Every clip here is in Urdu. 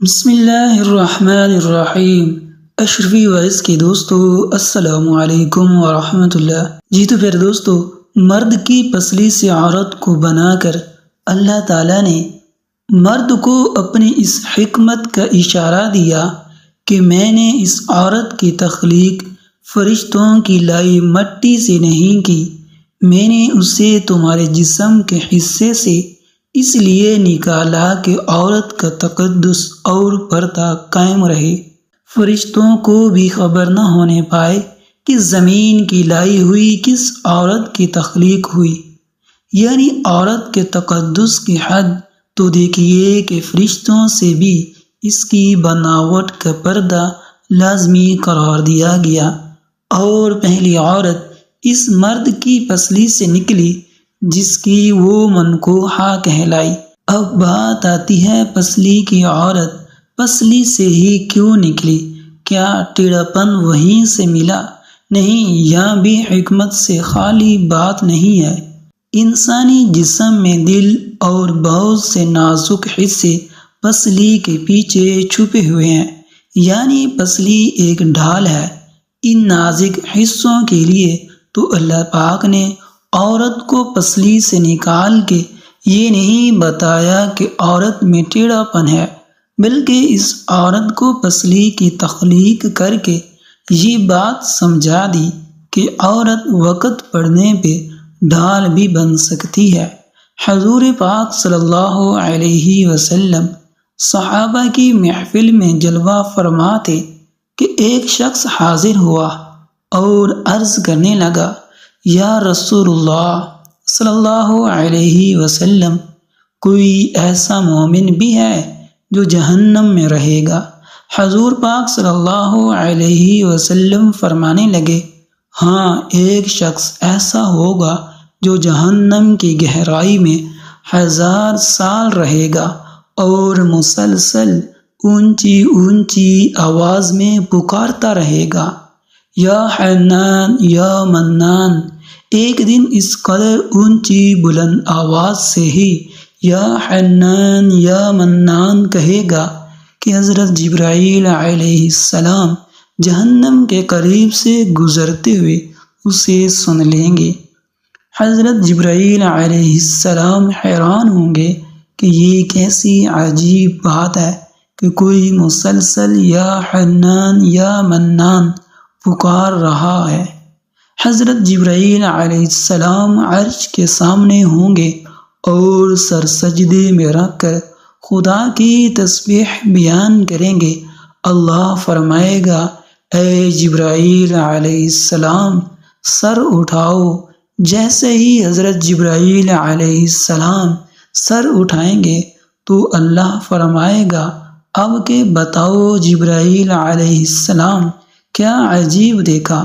بسم اللہ الرحمن الرحیم۔ اشرفی وائس کے دوستو، السلام علیکم ورحمۃ اللہ۔ جی تو پھر دوستو، مرد کی پسلی سے عورت کو بنا کر اللہ تعالیٰ نے مرد کو اپنی اس حکمت کا اشارہ دیا کہ میں نے اس عورت کی تخلیق فرشتوں کی لائی مٹی سے نہیں کی، میں نے اسے تمہارے جسم کے حصے سے اس لیے نکالا کہ عورت کا تقدس اور پردہ قائم رہے، فرشتوں کو بھی خبر نہ ہونے پائے کہ زمین کی لائی ہوئی کس عورت کی تخلیق ہوئی۔ یعنی عورت کے تقدس کی حد تو دیکھیے کہ فرشتوں سے بھی اس کی بناوٹ کا پردہ لازمی قرار دیا گیا، اور پہلی عورت اس مرد کی پسلی سے نکلی جس کی وہ منکوحہ کہلائی۔ اب بات آتی ہے پسلی کی عورت پسلی سے ہی کیوں نکلی؟ کیا ٹیڑھا پن وہیں سے ملا؟ نہیں، یہاں بھی حکمت سے خالی بات نہیں ہے۔ انسانی جسم میں دل اور بہت سے نازک حصے پسلی کے پیچھے چھپے ہوئے ہیں، یعنی پسلی ایک ڈھال ہے۔ ان نازک حصوں کے لیے تو اللہ پاک نے عورت کو پسلی سے نکال کے یہ نہیں بتایا کہ عورت میں ٹیڑھا پن ہے، بلکہ اس عورت کو پسلی کی تخلیق کر کے یہ بات سمجھا دی کہ عورت وقت پڑنے پہ ڈھال بھی بن سکتی ہے۔ حضور پاک صلی اللہ علیہ وسلم صحابہ کی محفل میں جلوہ فرماتے کہ ایک شخص حاضر ہوا اور عرض کرنے لگا، یا رسول اللہ صلی اللہ علیہ وسلم، کوئی ایسا مومن بھی ہے جو جہنم میں رہے گا؟ حضور پاک صلی اللہ علیہ وسلم فرمانے لگے، ہاں، ایک شخص ایسا ہوگا جو جہنم کی گہرائی میں 1000 سال رہے گا اور مسلسل اونچی اونچی آواز میں پکارتا رہے گا، یا حنان یا منان۔ ایک دن اس قدر اونچی بلند آواز سے ہی یا حنان یا منان کہے گا کہ حضرت جبرائیل علیہ السلام جہنم کے قریب سے گزرتے ہوئے اسے سن لیں گے۔ حضرت جبرائیل علیہ السلام حیران ہوں گے کہ یہ کیسی عجیب بات ہے کہ کوئی مسلسل یا حنان یا منان پکار رہا ہے۔ حضرت جبرائیل علیہ السلام عرش کے سامنے ہوں گے اور سر سجدے میں رکھ کر خدا کی تسبیح بیان کریں گے۔ اللہ فرمائے گا، اے جبرائیل علیہ السلام سر اٹھاؤ۔ جیسے ہی حضرت جبرائیل علیہ السلام سر اٹھائیں گے تو اللہ فرمائے گا، اب کہ بتاؤ جبرائیل علیہ السلام، کیا عجیب دیکھا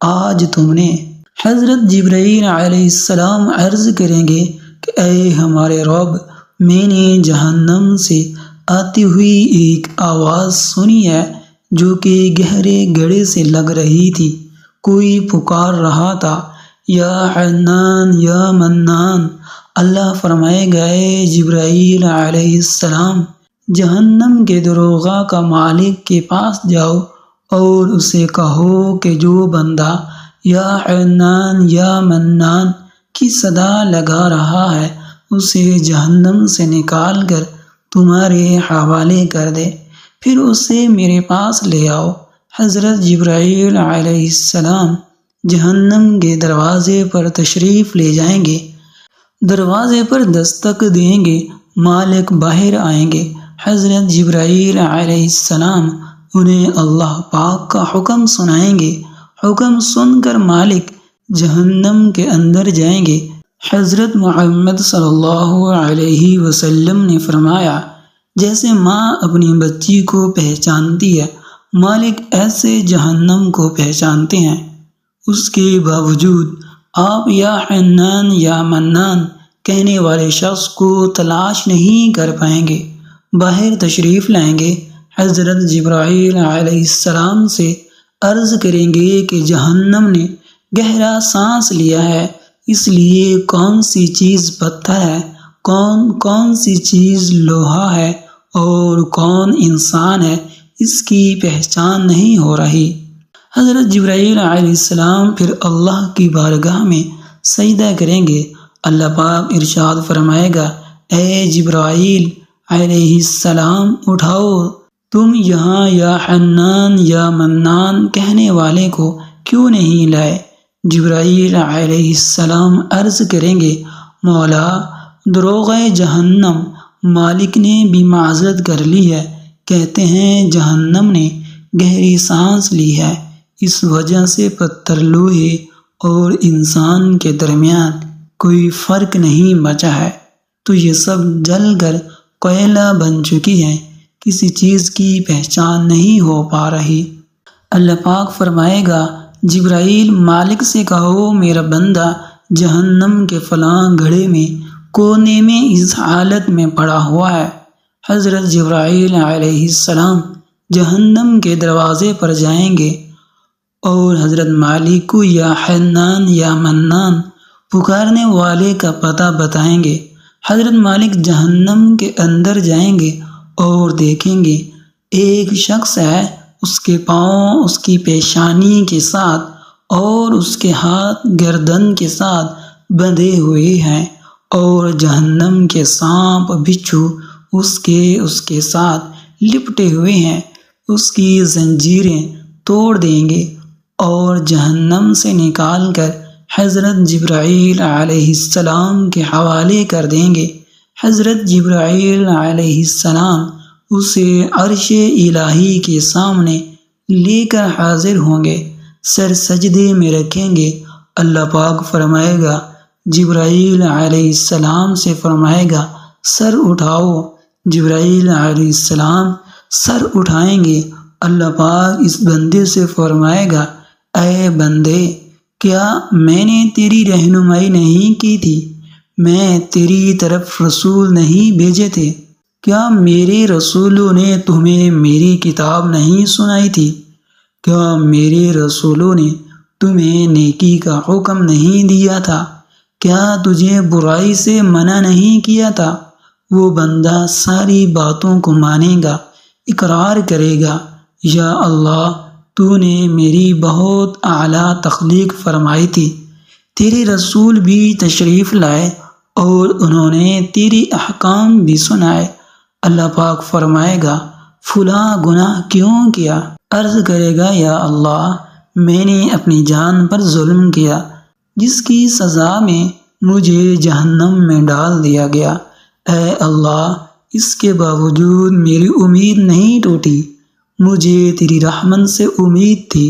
آج تم نے؟ حضرت جبرائیل علیہ السلام عرض کریں گے کہ اے ہمارے رب، میں نے جہنم سے آتی ہوئی ایک آواز سنی ہے جو کہ گہرے گڑھے سے لگ رہی تھی، کوئی پکار رہا تھا، یا حنان یا منان۔ اللہ فرمائے گا، اے جبرائیل علیہ السلام جہنم کے دروغہ کا مالک کے پاس جاؤ اور اسے کہو کہ جو بندہ یا حنان یا منان کی صدا لگا رہا ہے اسے جہنم سے نکال کر تمہارے حوالے کر دے، پھر اسے میرے پاس لے آؤ۔ حضرت جبرائیل علیہ السلام جہنم کے دروازے پر تشریف لے جائیں گے، دروازے پر دستک دیں گے، مالک باہر آئیں گے۔ حضرت جبرائیل علیہ السلام انہیں اللہ پاک کا حکم سنائیں گے، حکم سن کر مالک جہنم کے اندر جائیں گے۔ حضرت محمد صلی اللہ علیہ وسلم نے فرمایا، جیسے ماں اپنی بچی کو پہچانتی ہے، مالک ایسے جہنم کو پہچانتے ہیں۔ اس کے باوجود آپ یا حنان یا منان کہنے والے شخص کو تلاش نہیں کر پائیں گے، باہر تشریف لائیں گے، حضرت جبرائیل علیہ السلام سے عرض کریں گے کہ جہنم نے گہرا سانس لیا ہے، اس لیے کون سی چیز پتھر ہے، کون سی چیز لوہا ہے اور کون انسان ہے اس کی پہچان نہیں ہو رہی۔ حضرت جبرائیل علیہ السلام پھر اللہ کی بارگاہ میں سجدہ کریں گے۔ اللہ پاک ارشاد فرمائے گا، اے جبرائیل علیہ السلام اٹھاؤ، تم یہاں یا حنان یا منان کہنے والے کو کیوں نہیں لائے؟ جبرائیل علیہ السلام عرض کریں گے، مولا دروغ جہنم مالک نے بھی معذرت کر لی ہے، کہتے ہیں جہنم نے گہری سانس لی ہے، اس وجہ سے پتھر لوہے اور انسان کے درمیان کوئی فرق نہیں بچا ہے، تو یہ سب جل کر کوئلہ بن چکی ہے، کسی چیز کی پہچان نہیں ہو پا رہی۔ اللہ پاک فرمائے گا، جبرائیل مالک سے کہو میرا بندہ جہنم کے فلاں گڑھے میں کونے میں اس حالت میں پڑا ہوا ہے۔ حضرت جبرائیل علیہ السلام جہنم کے دروازے پر جائیں گے اور حضرت مالک کو یا حنان یا منان پکارنے والے کا پتہ بتائیں گے۔ حضرت مالک جہنم کے اندر جائیں گے اور دیکھیں گے ایک شخص ہے، اس کے پاؤں اس کی پیشانی کے ساتھ اور اس کے ہاتھ گردن کے ساتھ بندھے ہوئے ہیں، اور جہنم کے سانپ بچھو اس کے ساتھ لپٹے ہوئے ہیں، اس کی زنجیریں توڑ دیں گے اور جہنم سے نکال کر حضرت جبرائیل علیہ السلام کے حوالے کر دیں گے۔ حضرت جبرائیل علیہ السلام اسے عرش الہی کے سامنے لے کر حاضر ہوں گے، سر سجدے میں رکھیں گے۔ اللہ پاک فرمائے گا، جبرائیل علیہ السلام سے فرمائے گا، سر اٹھاؤ۔ جبرائیل علیہ السلام سر اٹھائیں گے۔ اللہ پاک اس بندے سے فرمائے گا، اے بندے، کیا میں نے تیری رہنمائی نہیں کی تھی؟ میں تیری طرف رسول نہیں بھیجے تھے؟ کیا میرے رسولوں نے تمہیں میری کتاب نہیں سنائی تھی؟ کیا میرے رسولوں نے تمہیں نیکی کا حکم نہیں دیا تھا؟ کیا تجھے برائی سے منع نہیں کیا تھا؟ وہ بندہ ساری باتوں کو مانے گا، اقرار کرے گا، یا اللہ تو نے میری بہت اعلیٰ تخلیق فرمائی تھی، تیرے رسول بھی تشریف لائے اور انہوں نے تیری احکام بھی سنائے۔ اللہ پاک فرمائے گا، فلاں گناہ کیوں کیا؟ عرض کرے گا، یا اللہ میں نے اپنی جان پر ظلم کیا، جس کی سزا میں مجھے جہنم میں ڈال دیا گیا۔ اے اللہ، اس کے باوجود میری امید نہیں ٹوٹی، مجھے تیری رحمت سے امید تھی،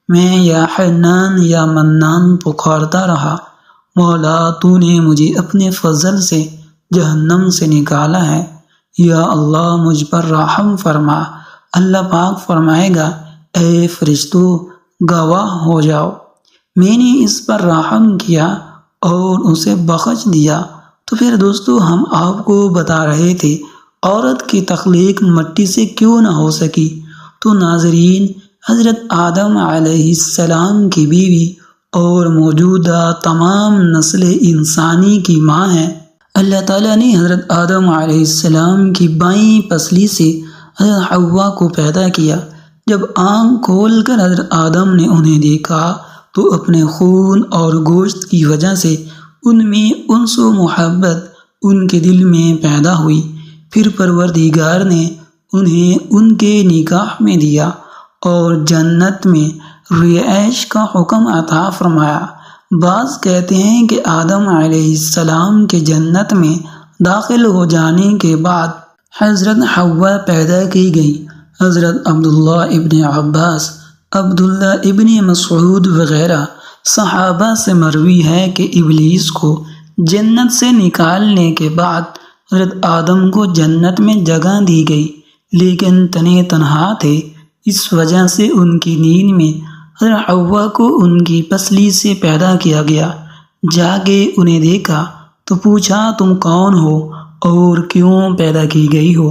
میں یا حنان یا منان پکارتا رہا، مولا تو نے مجھے اپنے فضل سے جہنم سے نکالا ہے، یا اللہ مجھ پر رحم فرما۔ اللہ پاک فرمائے گا، اے فرشتوں گواہ ہو جاؤ، میں نے اس پر رحم کیا اور اسے بخش دیا۔ تو پھر دوستو ہم آپ کو بتا رہے تھے عورت کی تخلیق مٹی سے کیوں نہ ہو سکی، تو ناظرین حضرت آدم علیہ السلام کی بیوی اور موجودہ تمام نسل انسانی کی ماں ہے۔ اللہ تعالیٰ نے حضرت آدم علیہ السلام کی بائیں پسلی سے حضرت حوا کو پیدا کیا۔ جب آنکھ کھول کر حضرت آدم نے انہیں دیکھا تو اپنے خون اور گوشت کی وجہ سے ان میں انس و محبت ان کے دل میں پیدا ہوئی۔ پھر پروردگار نے انہیں ان کے نکاح میں دیا اور جنت میں رہائش کا حکم عطا فرمایا۔ بعض کہتے ہیں کہ آدم علیہ السلام کے جنت میں داخل ہو جانے کے بعد حضرت حوا پیدا کی گئی۔ حضرت عبداللہ ابن عباس، عبداللہ ابن مسعود وغیرہ صحابہ سے مروی ہے کہ ابلیس کو جنت سے نکالنے کے بعد حضرت آدم کو جنت میں جگہ دی گئی، لیکن تنے تنہا تھے، اس وجہ سے ان کی نیند میں حضرت حوا کو ان کی پسلی سے پیدا کیا گیا۔ جاگے انہیں دیکھا تو پوچھا، تم کون ہو اور کیوں پیدا کی گئی ہو؟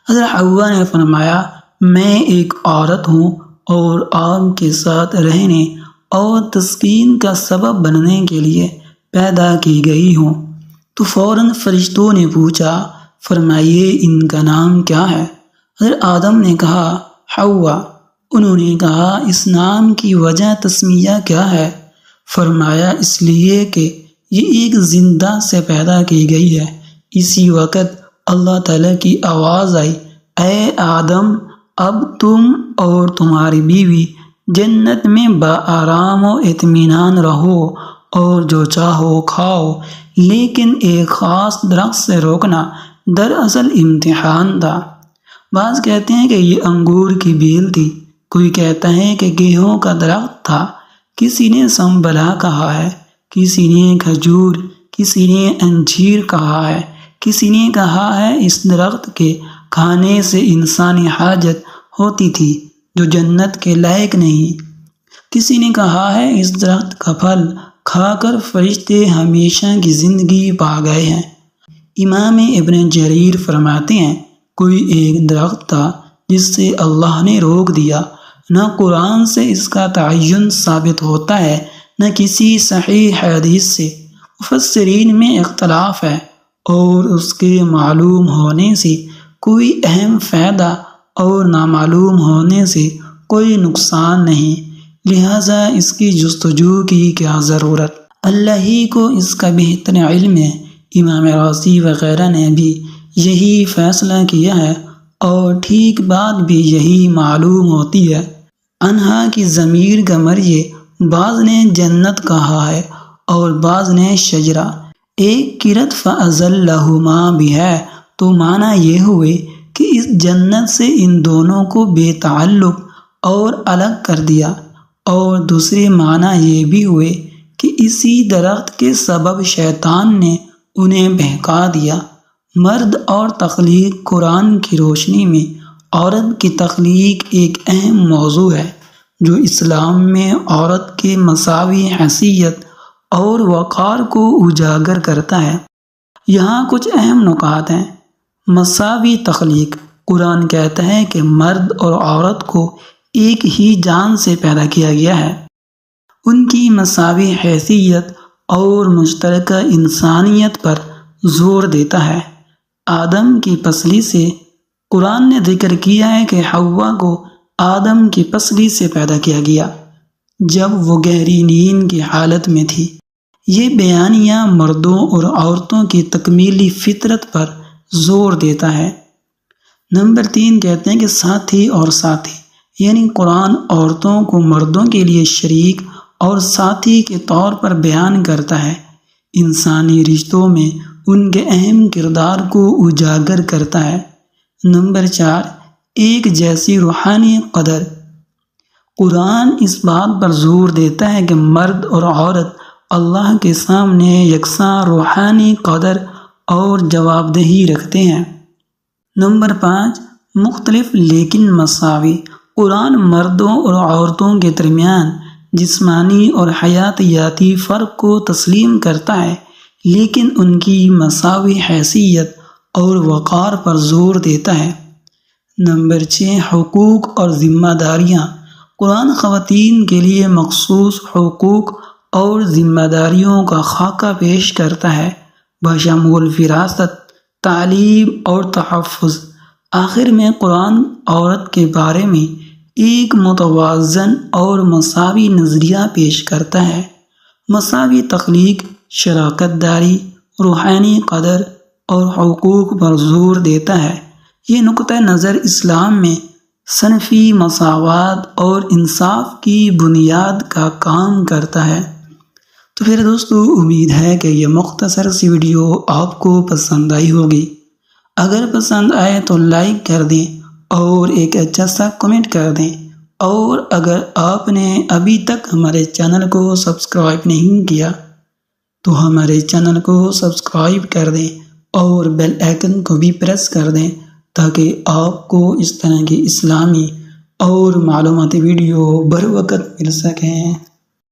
حضرت حوا نے فرمایا، میں ایک عورت ہوں اور آپ کے ساتھ رہنے اور تسکین کا سبب بننے کے لیے پیدا کی گئی ہوں۔ تو فوراً فرشتوں نے پوچھا، فرمائیے ان کا نام کیا ہے؟ حضرت آدم نے کہا حوا۔ انہوں نے کہا اس نام کی وجہ تسمیہ کیا ہے؟ فرمایا اس لیے کہ یہ ایک زندہ سے پیدا کی گئی ہے۔ اسی وقت اللہ تعالیٰ کی آواز آئی، اے آدم اب تم اور تمہاری بیوی جنت میں بآرام و اطمینان رہو اور جو چاہو کھاؤ، لیکن ایک خاص درخت سے روکنا دراصل امتحان تھا۔ بعض کہتے ہیں کہ یہ انگور کی بیل تھی، کوئی کہتا ہے کہ گیہوں کا درخت تھا، کسی نے سنبلا کہا ہے، کسی نے کھجور، کسی نے انجیر کہا ہے، کسی نے کہا ہے اس درخت کے کھانے سے انسانی حاجت ہوتی تھی جو جنت کے لائق نہیں، کسی نے کہا ہے اس درخت کا پھل کھا کر فرشتے ہمیشہ کی زندگی پا گئے ہیں۔ امام ابن جریر فرماتے ہیں کوئی ایک درخت تھا جس سے اللہ نے روک دیا، نہ قرآن سے اس کا تعین ثابت ہوتا ہے نہ کسی صحیح حدیث سے، مفسرین میں اختلاف ہے اور اس کے معلوم ہونے سے کوئی اہم فائدہ اور نامعلوم ہونے سے کوئی نقصان نہیں، لہٰذا اس کی جستجو کی کیا ضرورت، اللہ ہی کو اس کا بہتر علم ہے۔ امام رازی وغیرہ نے بھی یہی فیصلہ کیا ہے اور ٹھیک بات بھی یہی معلوم ہوتی ہے۔ انہا کی ضمیر کا مرجع بعض نے جنت کہا ہے اور بعض نے شجرہ، ایک قرأت فَأَزَلَّهُمَا بھی ہے تو معنی یہ ہوئے کہ اس جنت سے ان دونوں کو بے تعلق اور الگ کر دیا، اور دوسرے معنی یہ بھی ہوئے کہ اسی درخت کے سبب شیطان نے انہیں بہکا دیا۔ مرد اور تخلیق قرآن کی روشنی میں عورت کی تخلیق ایک اہم موضوع ہے جو اسلام میں عورت کے مساوی حیثیت اور وقار کو اجاگر کرتا ہے۔ یہاں کچھ اہم نکات ہیں۔ مساوی تخلیق، قرآن کہتا ہے کہ مرد اور عورت کو ایک ہی جان سے پیدا کیا گیا ہے، ان کی مساوی حیثیت اور مشترکہ انسانیت پر زور دیتا ہے۔ آدم کی پسلی سے قرآن نے ذکر کیا ہے کہ حوا کو آدم کی پسلی سے پیدا کیا گیا جب وہ گہری نیند کی حالت میں تھی۔ یہ بیانیہ مردوں اور عورتوں کی تکمیلی فطرت پر زور دیتا ہے۔ نمبر 3 کہتے ہیں کہ ساتھی اور ساتھی، یعنی قرآن عورتوں کو مردوں کے لیے شریک اور ساتھی کے طور پر بیان کرتا ہے، انسانی رشتوں میں ان کے اہم کردار کو اجاگر کرتا ہے۔ نمبر 4 ایک جیسی روحانی قدر، قرآن اس بات پر زور دیتا ہے کہ مرد اور عورت اللہ کے سامنے یکساں روحانی قدر اور جواب دہی رکھتے ہیں۔ نمبر 5 مختلف لیکن مساوی، قرآن مردوں اور عورتوں کے درمیان جسمانی اور حیاتیاتی فرق کو تسلیم کرتا ہے، لیکن ان کی مساوی حیثیت اور وقار پر زور دیتا ہے۔ نمبر 6 حقوق اور ذمہ داریاں، قرآن خواتین کے لیے مخصوص حقوق اور ذمہ داریوں کا خاکہ پیش کرتا ہے، بشمول وراثت، تعلیم اور تحفظ۔ آخر میں قرآن عورت کے بارے میں ایک متوازن اور مساوی نظریہ پیش کرتا ہے۔ مساوی تخلیق، شراکت داری، روحانی قدر اور حقوق پر زور دیتا ہے۔ یہ نقطہ نظر اسلام میں صنفی مساوات اور انصاف کی بنیاد کا کام کرتا ہے۔ تو پھر دوستو، امید ہے کہ یہ مختصر سی ویڈیو آپ کو پسند آئی ہوگی۔ اگر پسند آئے تو لائک کر دیں اور ایک اچھا سا کمنٹ کر دیں، اور اگر آپ نے ابھی تک ہمارے چینل کو سبسکرائب نہیں کیا تو ہمارے چینل کو سبسکرائب کر دیں اور بیل آئیکن کو بھی پریس کر دیں تاکہ آپ کو اس طرح کی اسلامی اور معلوماتی ویڈیو بر وقت مل سکیں۔